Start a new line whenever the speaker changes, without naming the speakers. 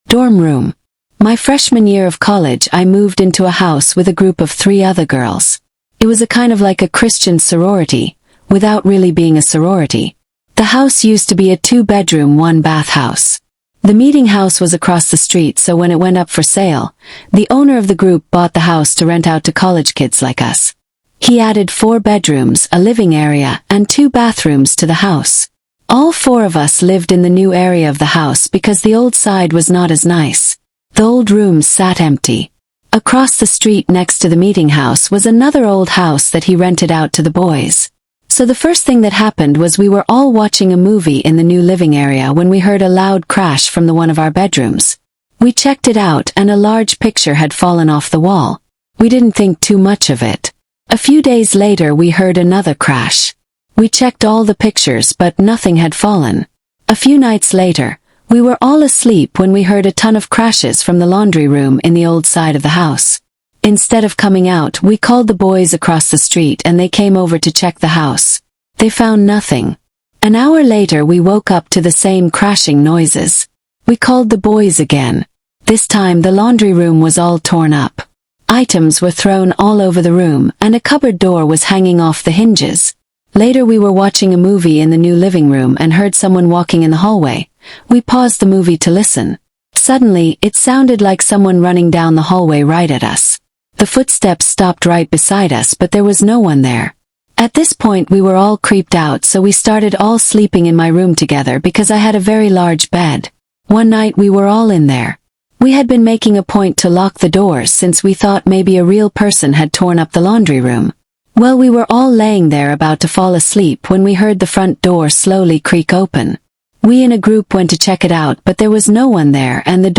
Dorm room. My freshman year of college, I moved into a house with a group of 3 other girls. It was a kind of like a Christian sorority, without really being a sorority. The house used to be a 2-bedroom, 1-bath house. The meeting house was across the street, so when it went up for sale, the owner of the group bought the house to rent out to college kids like us. He added 4 bedrooms, a living area, and 2 bathrooms to the house. All 4 of us lived in the new area of the house because the old side was not as nice. The old rooms sat empty. Across the street next to the meeting house was another old house that he rented out to the boys. So the first thing that happened was we were all watching a movie in the new living area when we heard a loud crash from one of our bedrooms. We checked it out and a large picture had fallen off the wall. We didn't think too much of it. A few days later we heard another crash. We checked all the pictures but nothing had fallen. A few nights later, we were all asleep when we heard a ton of crashes from the laundry room in the old side of the house. Instead of coming out, we called the boys across the street and they came over to check the house. They found nothing. An hour later we woke up to the same crashing noises. We called the boys again. This time the laundry room was all torn up. Items were thrown all over the room and a cupboard door was hanging off the hinges. Later we were watching a movie in the new living room and heard someone walking in the hallway. We paused the movie to listen. Suddenly, it sounded like someone running down the hallway right at us. The footsteps stopped right beside us, but there was no one there. At this point we were all creeped out, so we started all sleeping in my room together because I had a very large bed. One night we were all in there. We had been making a point to lock the doors since we thought maybe a real person had torn up the laundry room. Well, we were all laying there about to fall asleep when we heard the front door slowly creak open. We in a group went to check it out, but there was no one there and the